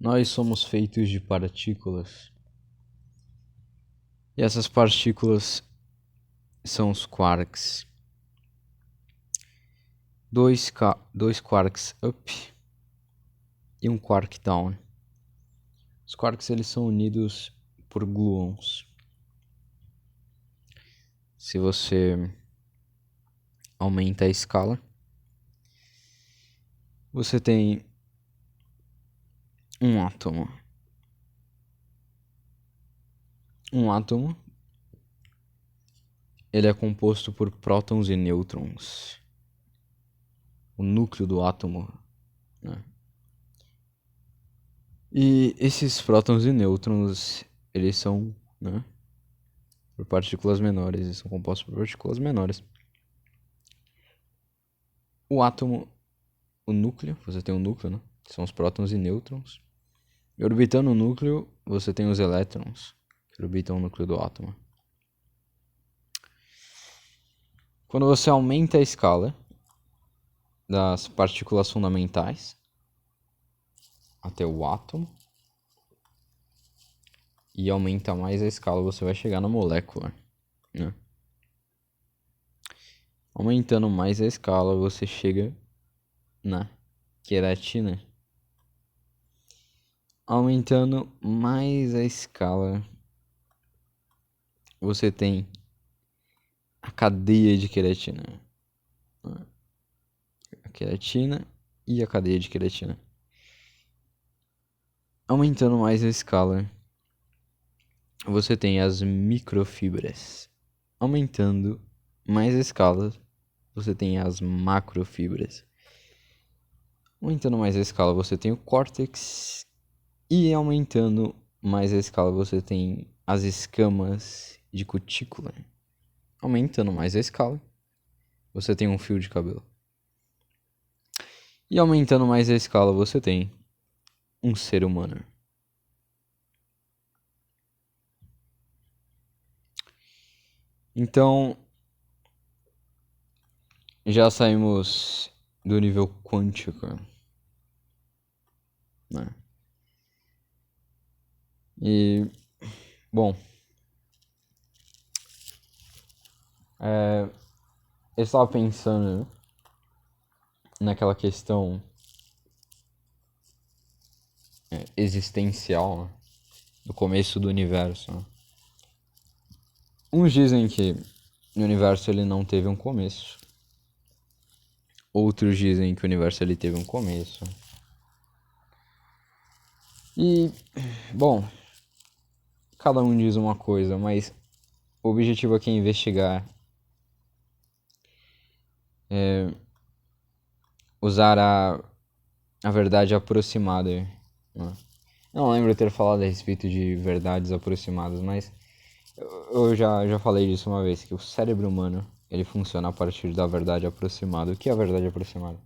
Nós somos feitos de partículas. E essas partículas são os quarks. Dois quarks up e um quark down. Os quarks eles são unidos por gluons. Se você aumenta a escala, você tem um átomo. Um átomo ele é composto por prótons e nêutrons. O núcleo do átomo, né? E esses prótons e nêutrons, eles são, né, por partículas menores, eles são compostos por partículas menores. O átomo, o núcleo, você tem um núcleo, né, que são os prótons e nêutrons. E orbitando o núcleo, você tem os elétrons, que orbitam o núcleo do átomo. Quando você aumenta a escala das partículas fundamentais até o átomo e aumenta mais a escala, você vai chegar na molécula, né? Aumentando mais a escala, você chega na queratina. Aumentando mais a escala, você tem a cadeia de queratina. A queratina e a cadeia de queratina. Aumentando mais a escala, você tem as microfibras. Aumentando mais a escala, você tem as macrofibras. Aumentando mais a escala, você tem o córtex. E aumentando mais a escala, você tem as escamas de cutícula. Aumentando mais a escala, você tem um fio de cabelo. E aumentando mais a escala, você tem um ser humano. Então, já saímos do nível quântico, né? E, bom, eu estava pensando naquela questão existencial, né, do começo do universo, né? Uns dizem que o universo ele não teve um começo. Outros dizem que o universo ele teve um começo. E, bom, cada um diz uma coisa, mas o objetivo aqui é investigar, usar a verdade aproximada, né? Eu não lembro ter falado a respeito de verdades aproximadas, mas eu já falei disso uma vez, que o cérebro humano ele funciona a partir da verdade aproximada. O que é a verdade aproximada?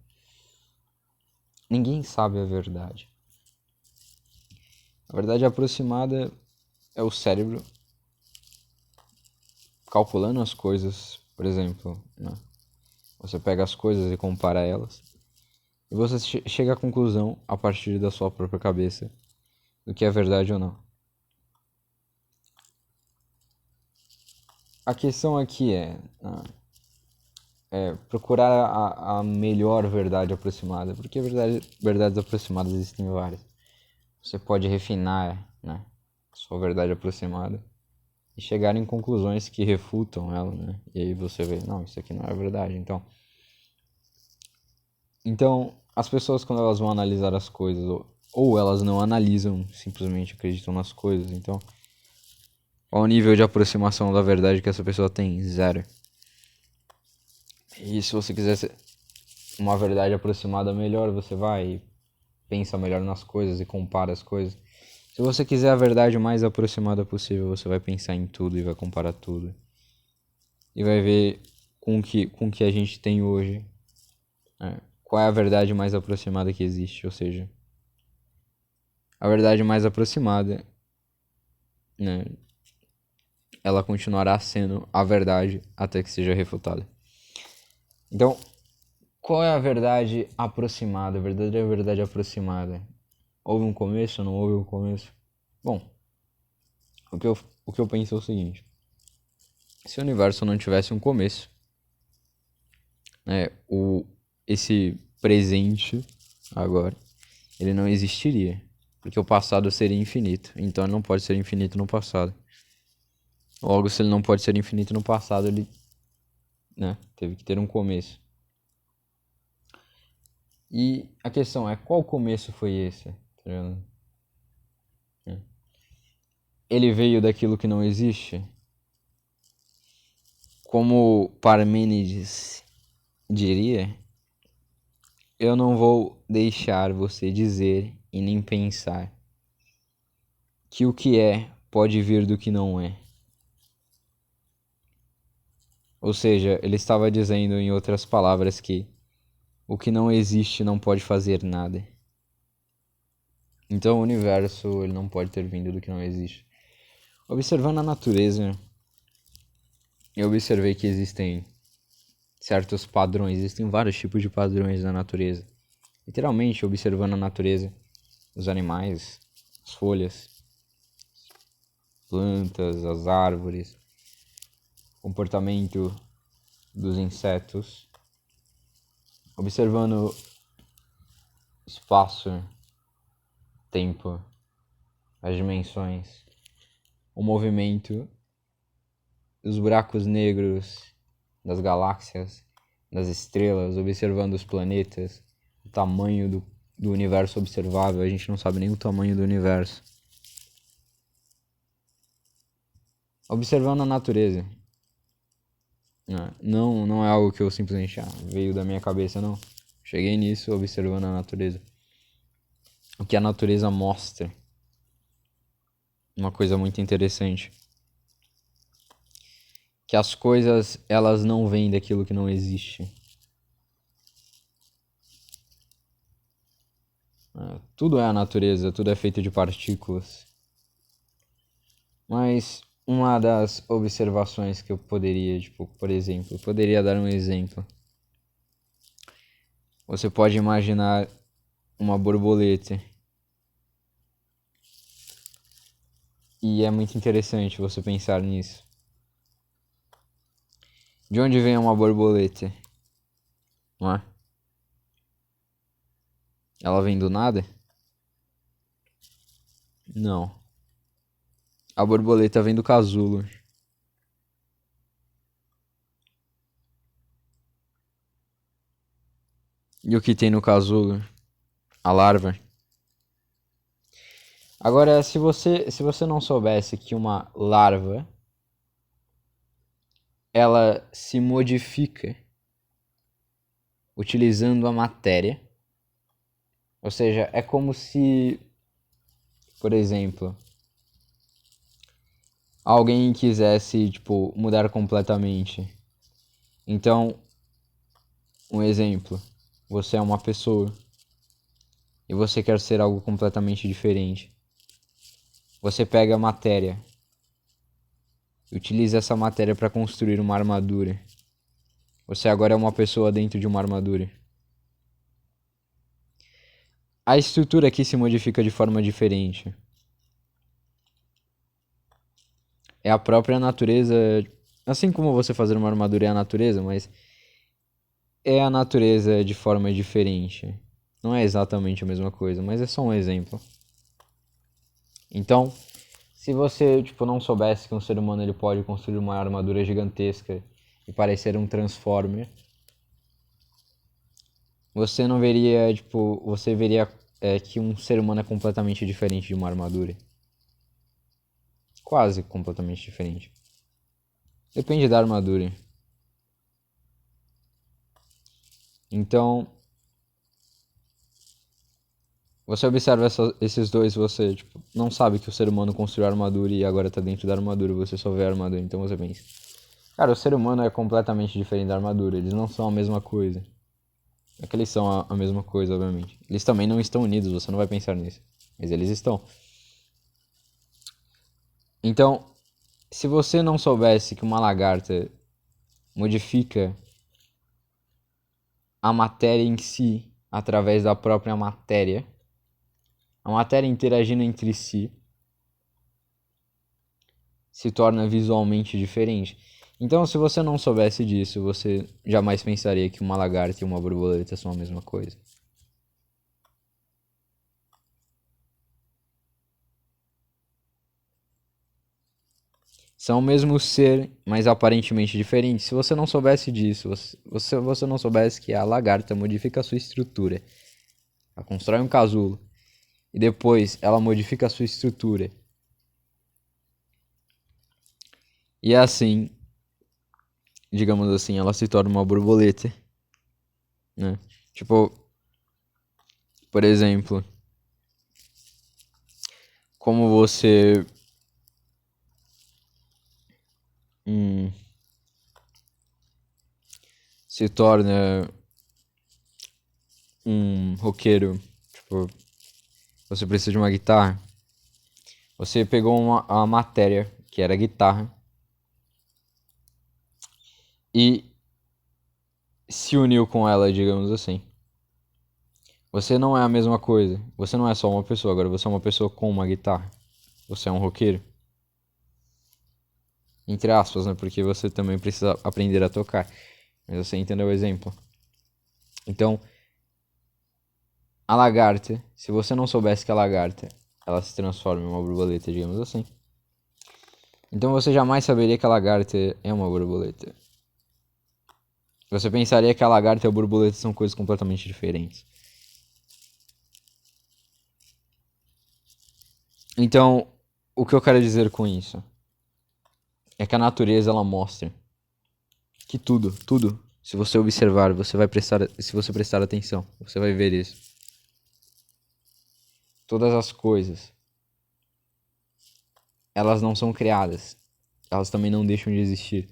Ninguém sabe a verdade. A verdade aproximada é o cérebro calculando as coisas, por exemplo, né? Você pega as coisas e compara elas, e você chega à conclusão a partir da sua própria cabeça do que é verdade ou não. A questão aqui é procurar a melhor verdade aproximada, porque verdades aproximadas existem várias. Você pode refinar, né, sua verdade aproximada e chegar em conclusões que refutam ela, né? E aí você vê, não, isso aqui não é verdade. Então as pessoas quando elas vão analisar as coisas, ou elas não analisam, simplesmente acreditam nas coisas. Então, qual o nível de aproximação da verdade que essa pessoa tem? 0. E se você quiser uma verdade aproximada melhor, você vai e pensa melhor nas coisas e compara as coisas. Se você quiser a verdade mais aproximada possível, você vai pensar em tudo e vai comparar tudo. E vai ver com o que a gente tem hoje, qual é a verdade mais aproximada que existe. Ou seja, a verdade mais aproximada, né, ela continuará sendo a verdade até que seja refutada. Então, qual é a verdade aproximada, a verdadeira verdade aproximada? Houve um começo, não houve um começo? Bom, o que eu penso é o seguinte. Se o universo não tivesse um começo, né, esse presente agora, ele não existiria. Porque o passado seria infinito. Então ele não pode ser infinito no passado. Logo, se ele não pode ser infinito no passado, ele, né, teve que ter um começo. E a questão é, qual começo foi esse? Tá ligado? Ele veio daquilo que não existe? Como Parmênides diria, eu não vou deixar você dizer e nem pensar que o que é pode vir do que não é. Ou seja, ele estava dizendo em outras palavras que o que não existe não pode fazer nada. Então o universo ele não pode ter vindo do que não existe. Observando a natureza, eu observei que existem certos padrões, existem vários tipos de padrões na natureza. Literalmente, observando a natureza, os animais, as folhas, plantas, as árvores, comportamento dos insetos, observando espaço, tempo, as dimensões, o movimento dos buracos negros, das galáxias, das estrelas, observando os planetas, o tamanho do universo observável. A gente não sabe nem o tamanho do universo. Observando a natureza. Não é algo que eu simplesmente veio da minha cabeça, não. Cheguei nisso observando a natureza. O que a natureza mostra. Uma coisa muito interessante. Que as coisas, elas não vêm daquilo que não existe. Tudo é a natureza, tudo é feito de partículas. Mas uma das observações que eu poderia, por exemplo, eu poderia dar um exemplo. Você pode imaginar uma borboleta. E é muito interessante você pensar nisso. De onde vem uma borboleta? Não é? Ela vem do nada? Não. A borboleta vem do casulo. E o que tem no casulo? A larva. Agora, se você não soubesse que uma larva ela se modifica utilizando a matéria, ou seja, é como se, por exemplo, alguém quisesse, mudar completamente. Então, um exemplo, você é uma pessoa e você quer ser algo completamente diferente. Você pega a matéria e utiliza essa matéria para construir uma armadura. Você agora é uma pessoa dentro de uma armadura. A estrutura aqui se modifica de forma diferente. É a própria natureza, assim como você fazer uma armadura é a natureza, mas é a natureza de forma diferente. Não é exatamente a mesma coisa, mas é só um exemplo. Então, se você, não soubesse que um ser humano ele pode construir uma armadura gigantesca e parecer um Transformer, você não veria, você veria que um ser humano é completamente diferente de uma armadura. Quase completamente diferente. Depende da armadura. Então, você observa esses dois, você não sabe que o ser humano construiu a armadura e agora tá dentro da armadura, você só vê a armadura, então você pensa. Cara, o ser humano é completamente diferente da armadura, eles não são a mesma coisa. É que eles são a mesma coisa, obviamente. Eles também não estão unidos, você não vai pensar nisso. Mas eles estão. Então, se você não soubesse que uma lagarta modifica a matéria em si através da própria matéria, a matéria interagindo entre si se torna visualmente diferente. Então, se você não soubesse disso, você jamais pensaria que uma lagarta e uma borboleta são a mesma coisa. São o mesmo ser, mas aparentemente diferentes. Se você não soubesse disso, você não soubesse que a lagarta modifica a sua estrutura. Ela constrói um casulo. E depois ela modifica a sua estrutura. E assim, digamos assim, ela se torna uma borboleta, né? Tipo, por exemplo, como você se torna um roqueiro, tipo, você precisa de uma guitarra. Você pegou uma matéria, que era a guitarra, e se uniu com ela, digamos assim. Você não é a mesma coisa. Você não é só uma pessoa, agora você é uma pessoa com uma guitarra. Você é um roqueiro. Entre aspas, né? Porque você também precisa aprender a tocar. Mas você entendeu o exemplo. Então, a lagarta, se você não soubesse que a lagarta, ela se transforma em uma borboleta, digamos assim. Então você jamais saberia que a lagarta é uma borboleta. Você pensaria que a lagarta e a borboleta são coisas completamente diferentes. Então, o que eu quero dizer com isso é que a natureza ela mostra que tudo, se você observar, se você prestar atenção, você vai ver isso. Todas as coisas, elas não são criadas. Elas também não deixam de existir.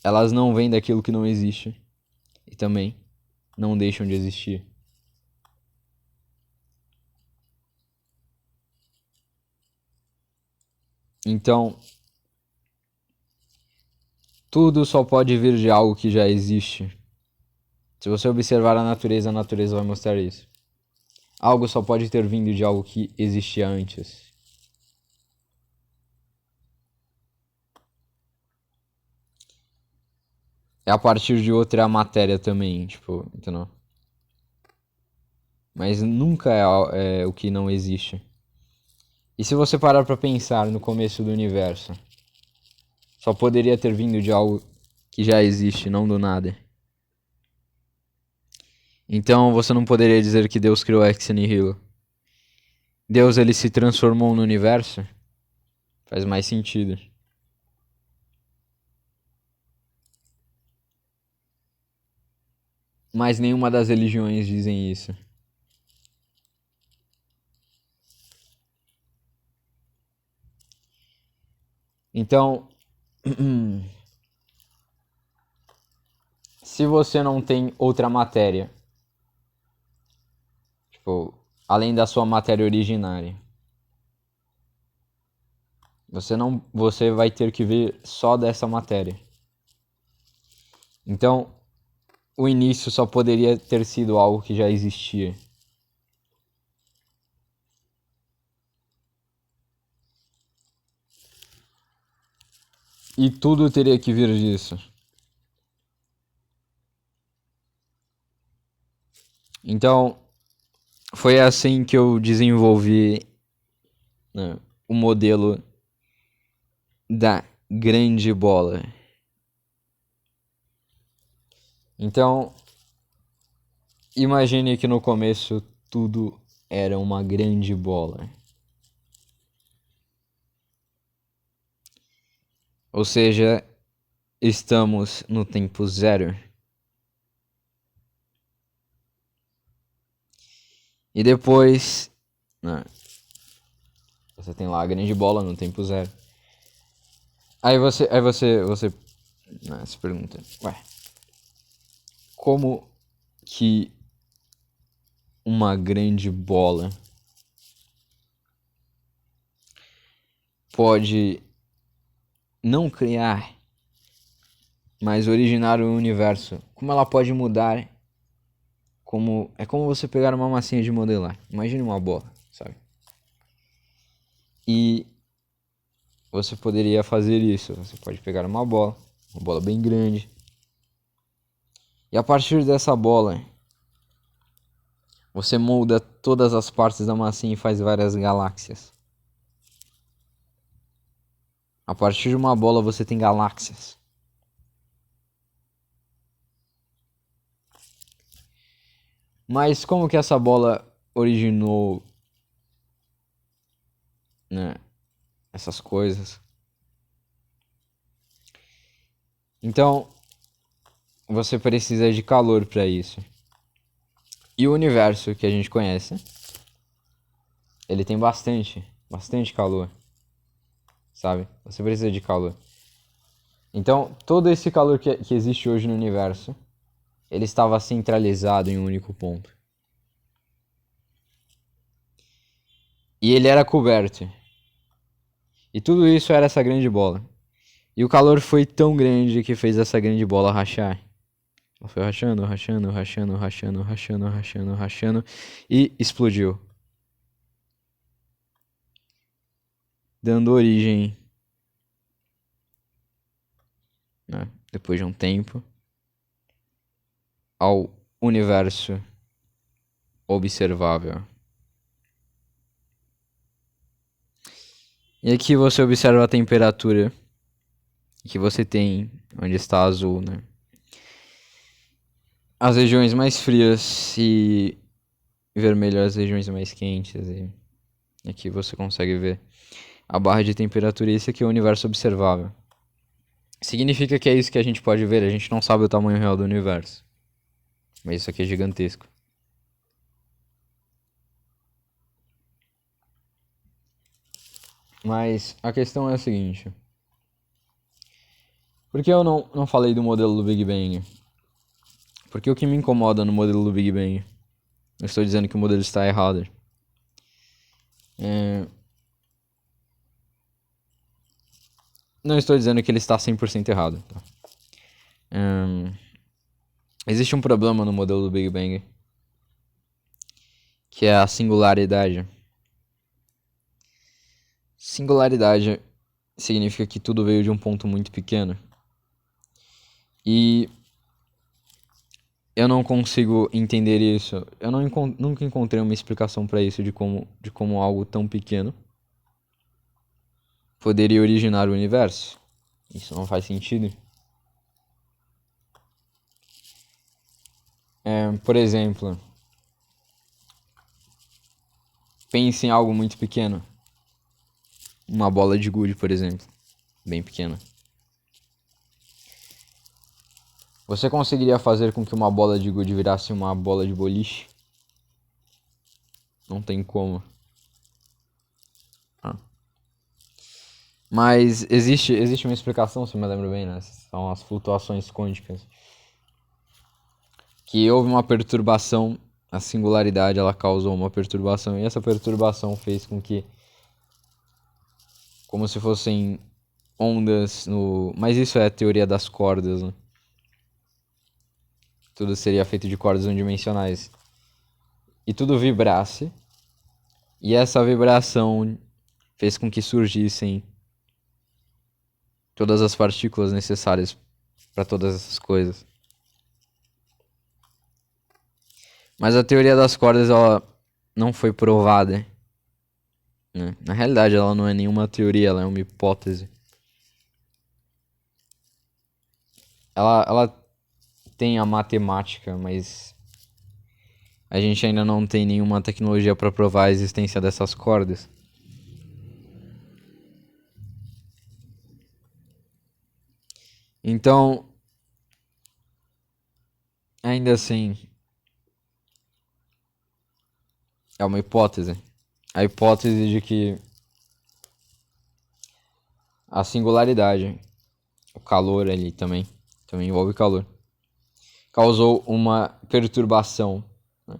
Elas não vêm daquilo que não existe e também não deixam de existir. Então, tudo só pode vir de algo que já existe. Se você observar a natureza vai mostrar isso. Algo só pode ter vindo de algo que existia antes. É a partir de outra matéria também, tipo, entendeu? Mas nunca é o que não existe. E se você parar pra pensar no começo do universo, só poderia ter vindo de algo que já existe, não do nada. Então você não poderia dizer que Deus criou ex nihilo. Deus ele se transformou no universo? Faz mais sentido. Mas nenhuma das religiões dizem isso. Então, se você não tem outra matéria, tipo, além da sua matéria originária, você vai ter que ver só dessa matéria. Então, o início só poderia ter sido algo que já existia. E tudo teria que vir disso. Então, foi assim que eu desenvolvi, né, o modelo da grande bola. Então, imagine que no começo tudo era uma grande bola. Ou seja, estamos no tempo zero. E depois, né, você tem lá a grande bola no tempo zero. Aí você né, se pergunta, ué, como que uma grande bola pode não criar, mas originar o universo? Como ela pode mudar É como você pegar uma massinha de modelar. Imagine uma bola, sabe? E você poderia fazer isso. Você pode pegar uma bola bem grande. E a partir dessa bola, você molda todas as partes da massinha e faz várias galáxias. A partir de uma bola você tem galáxias. Mas como que essa bola originou, né, essas coisas? Então, você precisa de calor para isso. E o universo que a gente conhece, ele tem bastante calor, sabe? Você precisa de calor. Então, todo esse calor que existe hoje no universo, ele estava centralizado em um único ponto. E ele era coberto. E tudo isso era essa grande bola. E o calor foi tão grande que fez essa grande bola rachar. Ela foi rachando, rachando, rachando, rachando, rachando, rachando, rachando e explodiu. Dando origem, né, depois de um tempo, ao universo observável. E aqui você observa a temperatura que você tem, onde está azul, né? As regiões mais frias e vermelho as regiões mais quentes. E aqui você consegue ver a barra de temperatura. E esse aqui é o universo observável. Significa que é isso que a gente pode ver. A gente não sabe o tamanho real do universo. Mas isso aqui é gigantesco. Mas a questão é a seguinte. Por que eu não falei do modelo do Big Bang? Porque o que me incomoda no modelo do Big Bang, eu estou dizendo que o modelo está errado. Não estou dizendo que ele está 100% errado. Tá? Existe um problema no modelo do Big Bang, que é a singularidade. Singularidade significa que tudo veio de um ponto muito pequeno. E eu não consigo entender isso. Eu nunca encontrei uma explicação para isso de como algo tão pequeno poderia originar o universo. Isso não faz sentido. Por exemplo, pense em algo muito pequeno. Uma bola de gude, por exemplo. Bem pequena. Você conseguiria fazer com que uma bola de gude virasse uma bola de boliche? Não tem como. Mas existe uma explicação, se eu me lembro bem, né? São as flutuações quânticas. Que houve uma perturbação, a singularidade ela causou uma perturbação, e essa perturbação fez com que, como se fossem ondas no... Mas isso é a teoria das cordas, né? Tudo seria feito de cordas unidimensionais. E tudo vibrasse. E essa vibração fez com que surgissem todas as partículas necessárias para todas essas coisas. Mas a teoria das cordas ela não foi provada, né? Na realidade ela não é nenhuma teoria, ela é uma hipótese. Ela tem a matemática, mas a gente ainda não tem nenhuma tecnologia para provar a existência dessas cordas. Então, ainda assim, é uma hipótese. A hipótese de que a singularidade, o calor ali também envolve calor, causou uma perturbação, né,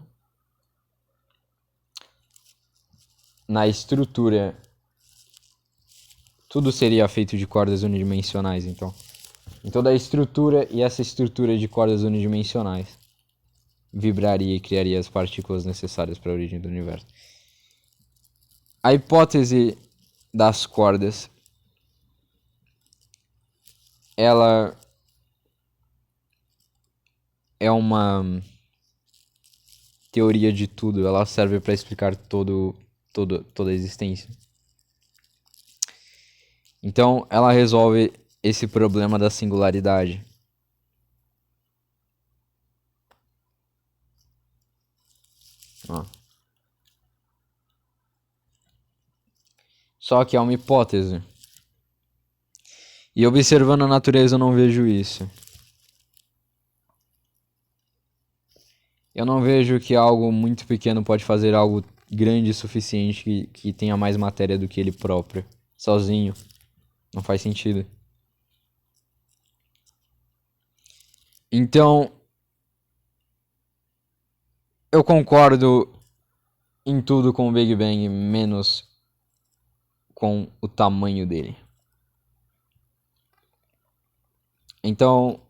na estrutura. Tudo seria feito de cordas unidimensionais, então. Em toda a estrutura, e essa estrutura de cordas unidimensionais vibraria e criaria as partículas necessárias para a origem do universo. A hipótese das cordas, ela é uma teoria de tudo, ela serve para explicar toda a existência. Então, ela resolve esse problema da singularidade. Só que é uma hipótese. E observando a natureza eu não vejo isso. Eu não vejo que algo muito pequeno pode fazer algo grande o suficiente que tenha mais matéria do que ele próprio. Sozinho. Não faz sentido. Então, eu concordo em tudo com o Big Bang, menos com o tamanho dele. Então,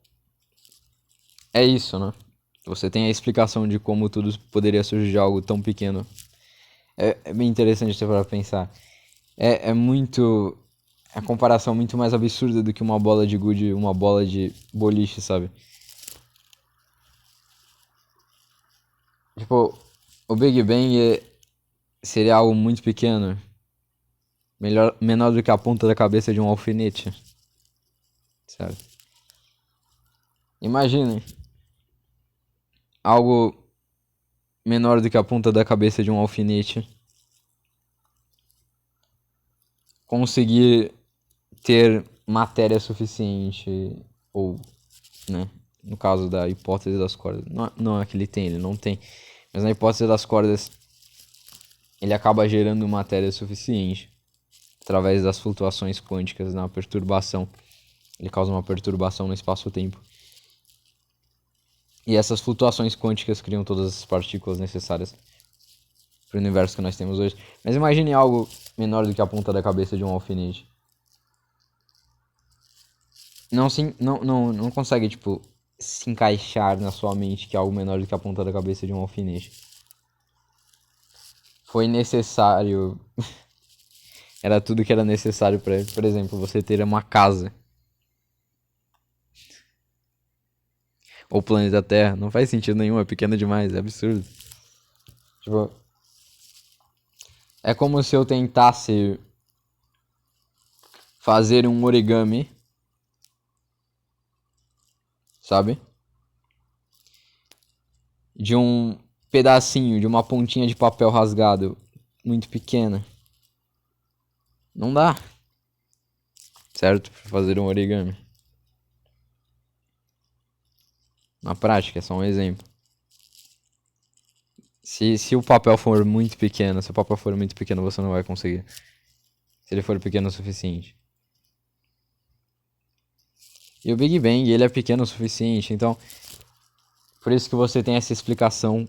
é isso, né? Você tem a explicação de como tudo poderia surgir de algo tão pequeno. É bem interessante você para pensar. É muito... A comparação muito mais absurda do que uma bola de gude e uma bola de boliche, sabe? Tipo, o Big Bang seria algo muito pequeno. Menor do que a ponta da cabeça de um alfinete. Sabe? Imagine algo menor do que a ponta da cabeça de um alfinete conseguir ter matéria suficiente, ou, né, no caso da hipótese das cordas, não é que ele não tem, mas na hipótese das cordas, ele acaba gerando matéria suficiente através das flutuações quânticas na perturbação. Ele causa uma perturbação no espaço-tempo. E essas flutuações quânticas criam todas as partículas necessárias para o universo que nós temos hoje. Mas imagine algo menor do que a ponta da cabeça de um alfinete. Não consegue, tipo, se encaixar na sua mente que é algo menor do que a ponta da cabeça de um alfinete. Foi necessário... Era tudo que era necessário para, por exemplo, você ter uma casa. Ou o planeta Terra. Não faz sentido nenhum, é pequeno demais, é absurdo. Tipo... É como se eu tentasse fazer um origami, sabe? De um pedacinho, de uma pontinha de papel rasgado muito pequena. Não dá, certo? Pra fazer um origami. Na prática, é só um exemplo. Se o papel for muito pequeno, se o papel for muito pequeno, você não vai conseguir. Se ele for pequeno o suficiente. E o Big Bang, ele é pequeno o suficiente, então... Por isso que você tem essa explicação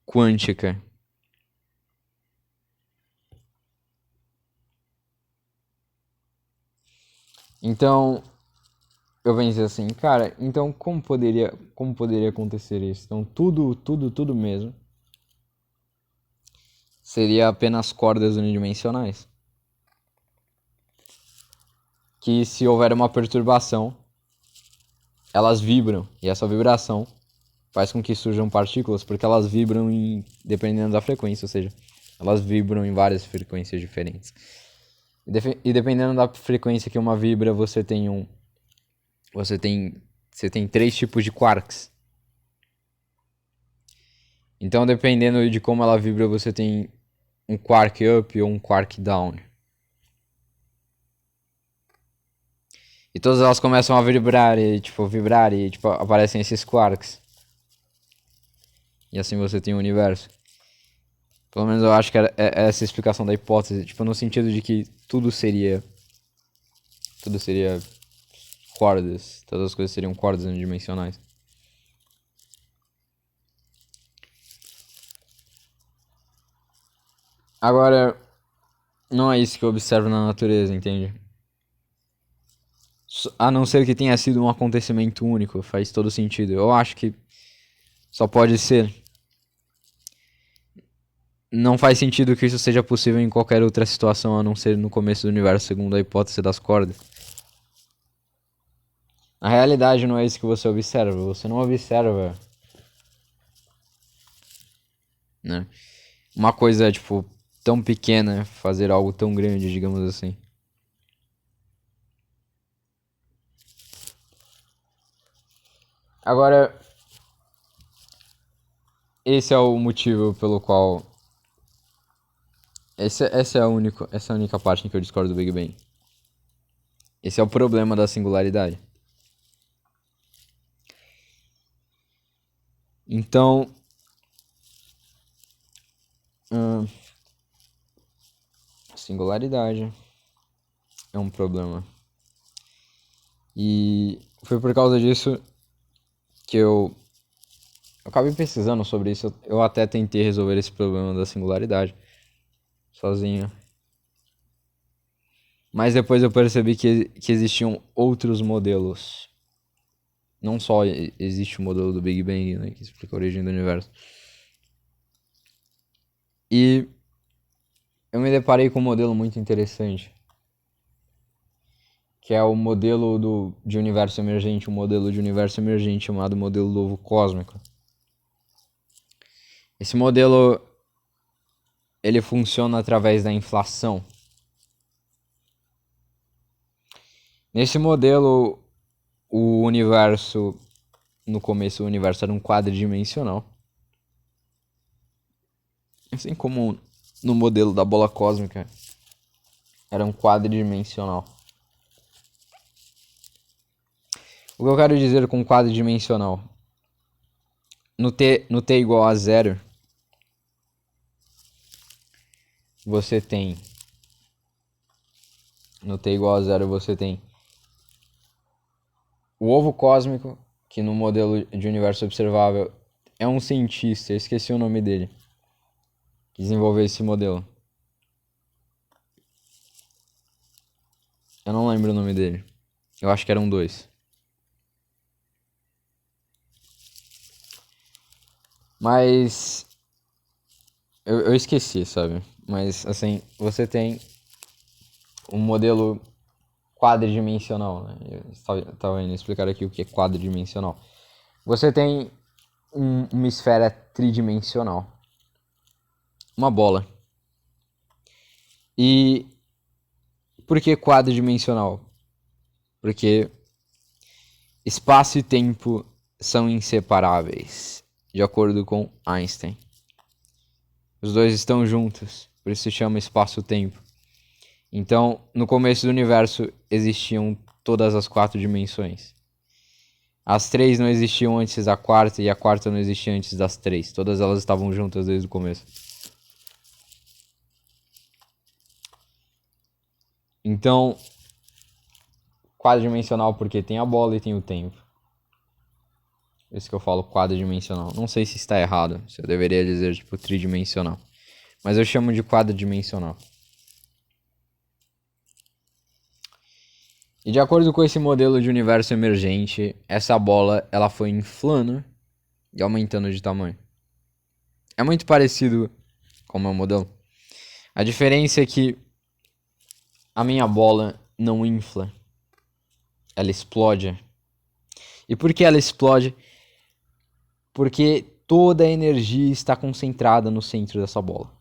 quântica. Então, eu pensei assim, cara, então como poderia acontecer isso? Então, tudo mesmo seria apenas cordas unidimensionais. Que se houver uma perturbação, elas vibram, e essa vibração faz com que surjam partículas, porque elas vibram dependendo da frequência, ou seja, elas vibram em várias frequências diferentes. E dependendo da frequência que uma vibra, você tem três tipos de quarks. Então, dependendo de como ela vibra, você tem um quark up ou um quark down. E todas elas começam a vibrar e aparecem esses quarks. E assim você tem o universo. Pelo menos eu acho que é essa a explicação da hipótese, tipo, no sentido de que tudo seria cordas, todas as coisas seriam cordas unidimensionais. Agora, não é isso que eu observo na natureza, entende? A não ser que tenha sido um acontecimento único, faz todo sentido. Eu acho que Só pode ser. Não faz sentido que isso seja possível em qualquer outra situação a não ser no começo do universo, segundo a hipótese das cordas. A realidade não é isso que você observa. Você não observa, né, uma coisa, tipo, tão pequena fazer algo tão grande, digamos assim. Agora, esse é o motivo pelo qual... Essa é a única parte em que eu discordo do Big Bang. Esse é o problema da singularidade. Então, singularidade é um problema. E foi por causa disso que eu acabei pesquisando sobre isso. Eu até tentei resolver esse problema da singularidade sozinho. Mas depois eu percebi que existiam outros modelos. Não só existe o modelo do Big Bang, né, que explica a origem do universo. E eu me deparei com um modelo muito interessante, que é o modelo de universo emergente, um modelo de universo emergente chamado modelo do ovo cósmico. Esse modelo, ele funciona através da inflação. Nesse modelo, o universo, no começo o universo era um quadridimensional. Assim como no modelo da bola cósmica, era um quadridimensional. O que eu quero dizer com quadridimensional? No t igual a 0, você tem... No t igual a 0 você tem o ovo cósmico, que no modelo de universo observável é um cientista, eu esqueci o nome dele, que desenvolveu esse modelo. Eu não lembro o nome dele. Eu acho que eram dois. Mas eu esqueci, sabe? Mas assim, você tem um modelo quadridimensional, né? Eu estava indo explicar aqui o que é quadridimensional. Você tem uma esfera tridimensional, uma bola. E por que quadridimensional? Porque espaço e tempo são inseparáveis, de acordo com Einstein. Os dois estão juntos, por isso se chama espaço-tempo. Então, no começo do universo existiam todas as 4 dimensões. As 3 não existiam antes da quarta e a quarta não existia antes das 3. Todas elas estavam juntas desde o começo. Então, quadridimensional porque tem a bola e tem o tempo. Por isso que eu falo quadridimensional. Não sei se está errado, se eu deveria dizer tipo tridimensional. Mas eu chamo de quadridimensional. E de acordo com esse modelo de universo emergente, essa bola ela foi inflando e aumentando de tamanho. É muito parecido com o meu modelo. A diferença é que a minha bola não infla. Ela explode. E por que ela explode? Porque toda a energia está concentrada no centro dessa bola.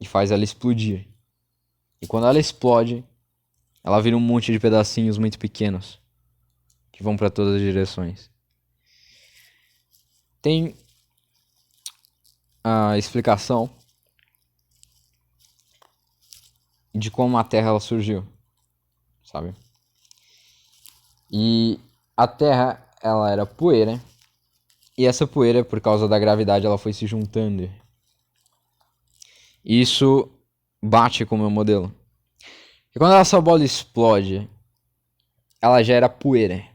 E faz ela explodir. E quando ela explode, ela vira um monte de pedacinhos muito pequenos que vão para todas as direções. Tem a explicação de como a Terra ela surgiu, sabe? E a Terra ela era poeira, e essa poeira, por causa da gravidade, ela foi se juntando. E isso bate com o meu modelo. E quando essa bola explode, ela já era poeira.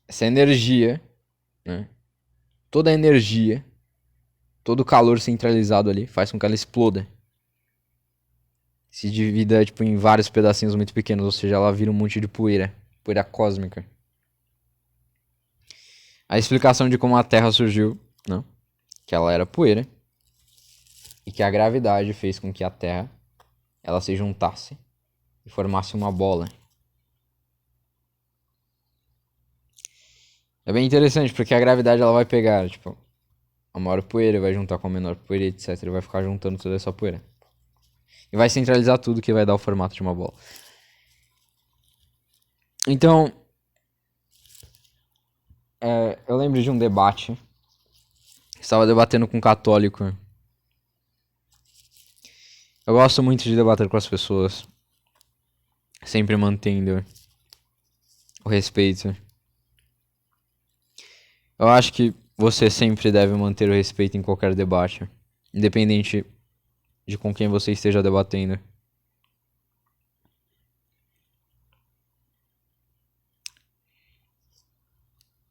Essa energia, né? Toda a energia, todo o calor centralizado ali faz com que ela exploda. Se divida tipo, em vários pedacinhos muito pequenos, ou seja, ela vira um monte de poeira. Poeira cósmica. A explicação de como a Terra surgiu, não? Que ela era poeira e que a gravidade fez com que a Terra ela se juntasse e formasse uma bola. É bem interessante porque a gravidade ela vai pegar, tipo, a maior poeira vai juntar com a menor poeira, etc. E vai ficar juntando toda essa poeira. E vai centralizar tudo que vai dar o formato de uma bola. Então, eu lembro de um debate. Estava debatendo com um católico. Eu gosto muito de debater com as pessoas. Sempre mantendo o respeito. Eu acho que você sempre deve manter o respeito em qualquer debate. Independente de com quem você esteja debatendo.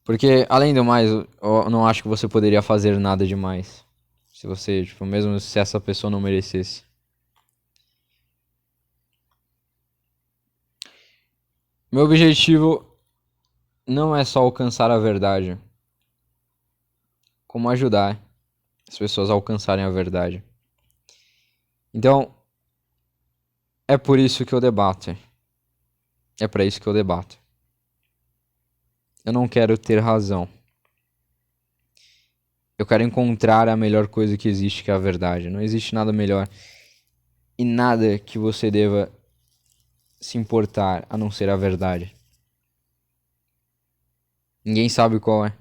Porque, além do mais, eu não acho que você poderia fazer nada demais. Se você, tipo, mesmo se essa pessoa não merecesse. Meu objetivo não é só alcançar a verdade, como ajudar as pessoas a alcançarem a verdade. Então, é por isso que eu debato. É para isso que eu debato. Eu não quero ter razão. Eu quero encontrar a melhor coisa que existe, que é a verdade. Não existe nada melhor e nada que você deva se importar a não ser a verdade. Ninguém sabe qual é.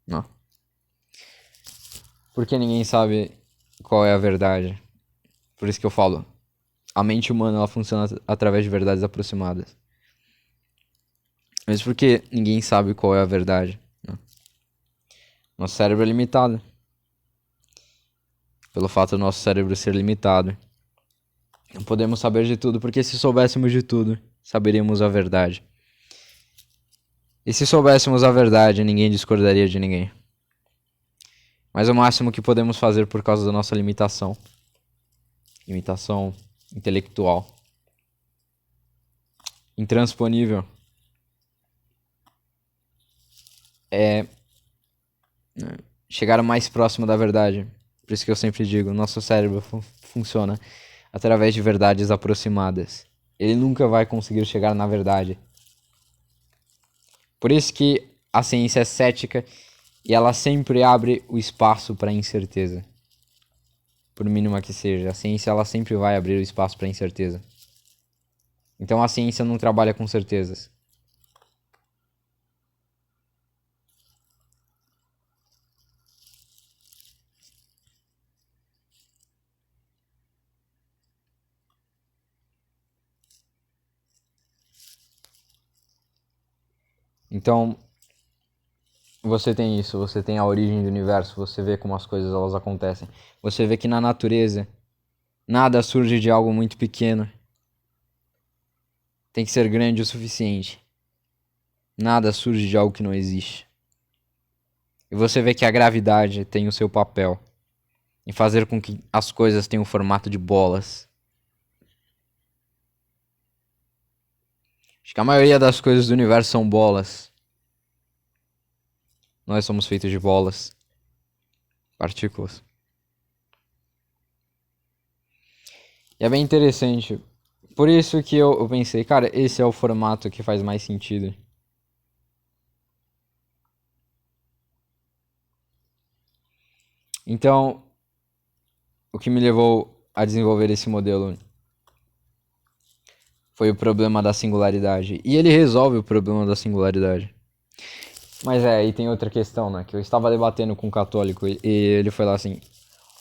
Não. Porque ninguém sabe qual é a verdade. Por isso que eu falo, a mente humana ela funciona através de verdades aproximadas. Mas porque ninguém sabe qual é a verdade. Não. Nosso cérebro é limitado. Pelo fato do nosso cérebro ser limitado, não podemos saber de tudo, porque se soubéssemos de tudo, saberíamos a verdade. E se soubéssemos a verdade, ninguém discordaria de ninguém. Mas o máximo que podemos fazer por causa da nossa limitação intelectual, intransponível, é chegar mais próximo da verdade. Por isso que eu sempre digo, nosso cérebro funciona através de verdades aproximadas. Ele nunca vai conseguir chegar na verdade. Por isso que a ciência é cética e ela sempre abre o espaço para incerteza. Por mínima que seja, a ciência ela sempre vai abrir o espaço para incerteza. Então a ciência não trabalha com certezas. Então, você tem isso, você tem a origem do universo, você vê como as coisas elas acontecem. Você vê que na natureza nada surge de algo muito pequeno. Tem que ser grande o suficiente. Nada surge de algo que não existe. E você vê que a gravidade tem o seu papel em fazer com que as coisas tenham o formato de bolas. Acho que a maioria das coisas do universo são bolas. Nós somos feitos de bolas, partículas. E é bem interessante. Por isso que eu pensei, cara, esse é o formato que faz mais sentido. Então, o que me levou a desenvolver esse modelo foi o problema da singularidade. E ele resolve o problema da singularidade. Mas aí tem outra questão, né? Que eu estava debatendo com um católico e ele foi lá assim: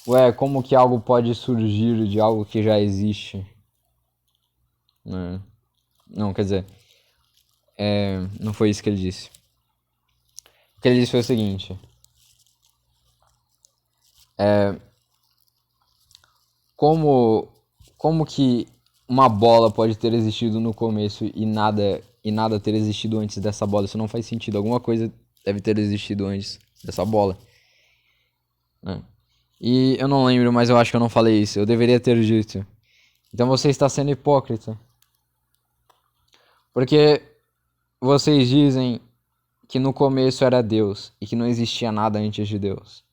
ué, como que algo pode surgir de algo que já existe? Não, quer dizer, não foi isso que ele disse. O que ele disse foi o seguinte: como que uma bola pode ter existido no começo e nada ter existido antes dessa bola? Isso não faz sentido. Alguma coisa deve ter existido antes dessa bola. Né? E eu não lembro, mas eu acho que eu não falei isso. Eu deveria ter dito. Então você está sendo hipócrita. Porque vocês dizem que no começo era Deus e que não existia nada antes de Deus.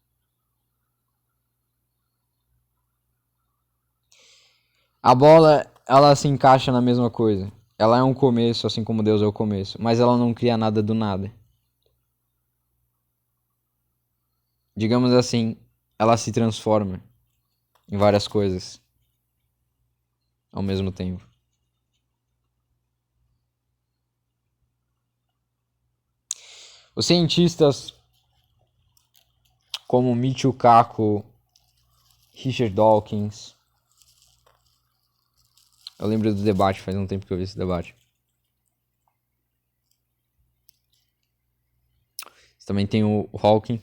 A bola, ela se encaixa na mesma coisa. Ela é um começo, assim como Deus é o começo, mas ela não cria nada do nada. Digamos assim, ela se transforma em várias coisas ao mesmo tempo. Os cientistas como Michio Kaku, Richard Dawkins. Eu lembro do debate, faz um tempo que eu vi esse debate. Também tem o Hawking.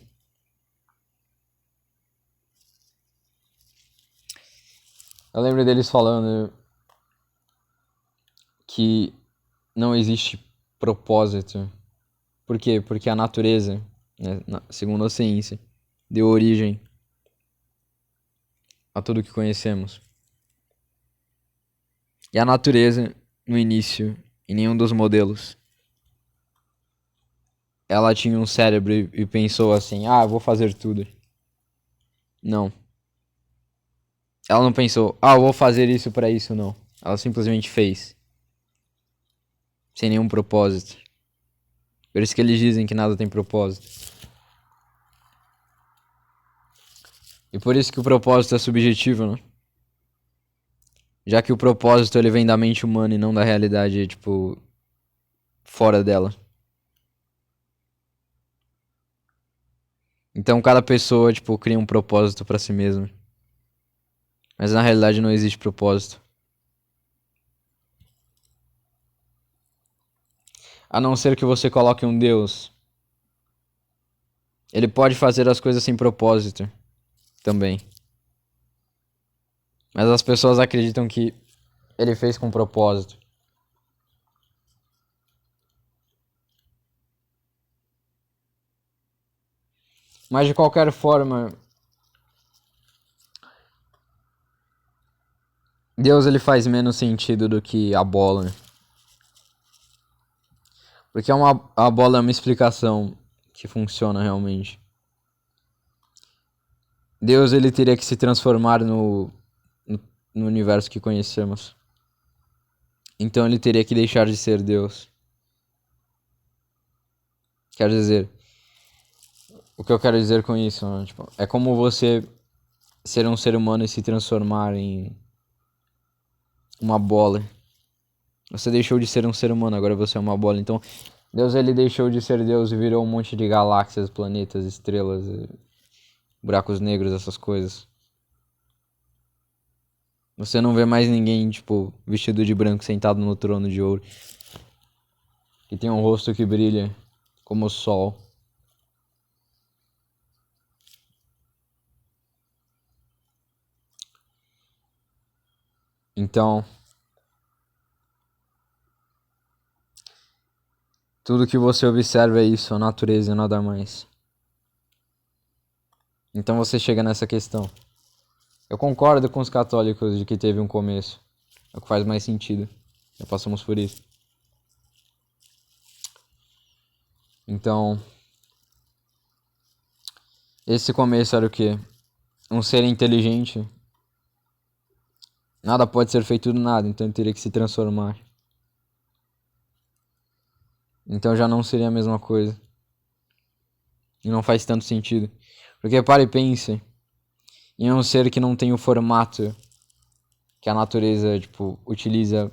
Eu lembro deles falando que não existe propósito. Por quê? Porque a natureza, né, segundo a ciência, deu origem a tudo que conhecemos. E a natureza, no início, em nenhum dos modelos, ela tinha um cérebro e pensou assim, eu vou fazer tudo. Não. Ela não pensou, eu vou fazer isso pra isso, não. Ela simplesmente fez. Sem nenhum propósito. Por isso que eles dizem que nada tem propósito. E por isso que o propósito é subjetivo, né? Já que o propósito ele vem da mente humana e não da realidade, tipo, fora dela. Então cada pessoa, tipo, cria um propósito pra si mesma. Mas na realidade não existe propósito. A não ser que você coloque um Deus. Ele pode fazer as coisas sem propósito também. Mas as pessoas acreditam que ele fez com propósito. Mas de qualquer forma, Deus ele faz menos sentido do que a bola. Né? Porque a bola é uma explicação que funciona realmente. Deus ele teria que se transformar no universo que conhecemos. Então ele teria que deixar de ser Deus. Quer dizer, o que eu quero dizer com isso, né? Tipo, é como você ser um ser humano e se transformar em uma bola. Você deixou de ser um ser humano, agora você é uma bola. Então, Deus ele deixou de ser Deus e virou um monte de galáxias, planetas, estrelas, buracos negros, essas coisas. Você não vê mais ninguém, tipo, vestido de branco, sentado no trono de ouro. Que tem um rosto que brilha como o sol. Então, tudo que você observa é isso, a natureza e nada mais. Então você chega nessa questão. Eu concordo com os católicos de que teve um começo. É o que faz mais sentido. Já passamos por isso. Então, esse começo era o quê? Um ser inteligente. Nada pode ser feito do nada, então ele teria que se transformar. Então já não seria a mesma coisa. E não faz tanto sentido. Porque para e pense em um ser que não tem o formato que a natureza, tipo, utiliza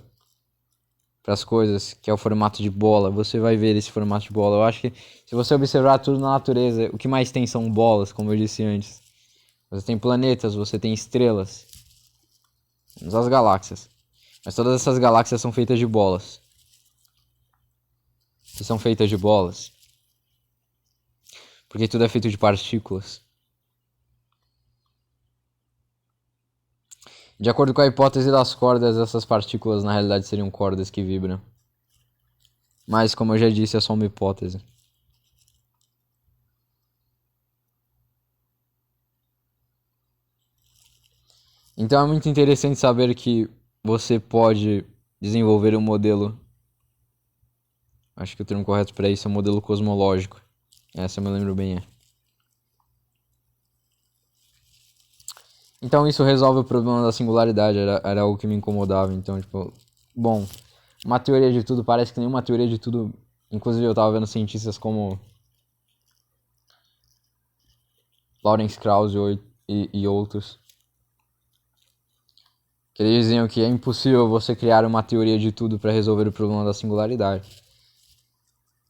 para as coisas, que é o formato de bola. Você vai ver esse formato de bola. Eu acho que se você observar tudo na natureza, o que mais tem são bolas, como eu disse antes. Você tem planetas, você tem estrelas, as galáxias. Mas todas essas galáxias são feitas de bolas. Que são feitas de bolas. Porque tudo é feito de partículas. De acordo com a hipótese das cordas, essas partículas na realidade seriam cordas que vibram. Mas, como eu já disse, é só uma hipótese. Então é muito interessante saber que você pode desenvolver um modelo Acho que o termo correto para isso é modelo cosmológico. Essa eu me lembro bem. Então isso resolve o problema da singularidade, era algo que me incomodava. Então, tipo, bom, uma teoria de tudo, parece que nenhuma teoria de tudo. Inclusive eu tava vendo cientistas como Lawrence Krauss e outros, que eles diziam que é impossível você criar uma teoria de tudo para resolver o problema da singularidade.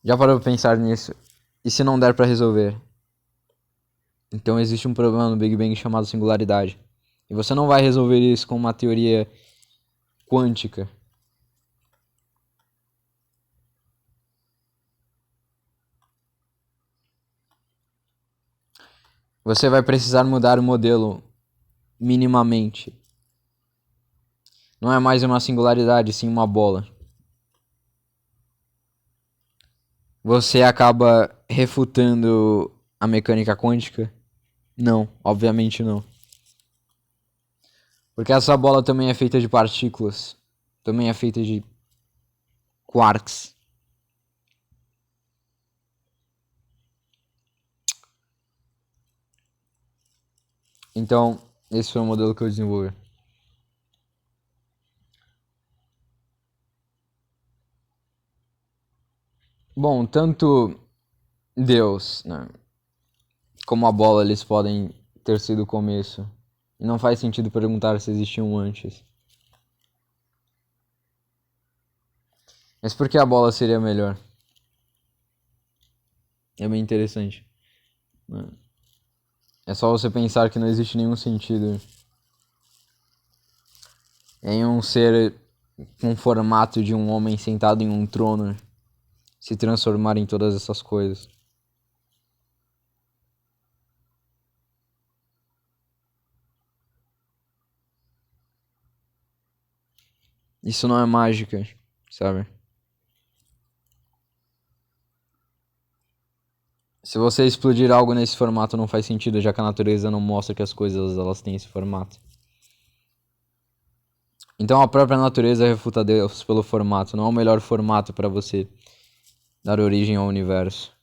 Já parou pra pensar nisso? E se não der para resolver? Então existe um problema no Big Bang chamado singularidade. E você não vai resolver isso com uma teoria quântica. Você vai precisar mudar o modelo minimamente. Não é mais uma singularidade, sim uma bola. Você acaba refutando a mecânica quântica? Não, obviamente não. Porque essa bola também é feita de partículas. Também é feita de quarks. Então, esse foi o modelo que eu desenvolvi. Bom, tanto Deus, né, como a bola, eles podem ter sido o começo. E não faz sentido perguntar se existiam antes. Mas por que a bola seria melhor? É bem interessante. É só você pensar que não existe nenhum sentido em um ser com o formato de um homem sentado em um trono se transformar em todas essas coisas. Isso não é mágica, sabe? Se você explodir algo nesse formato não faz sentido, já que a natureza não mostra que as coisas elas têm esse formato. Então a própria natureza refuta Deus pelo formato, não é o melhor formato para você dar origem ao universo.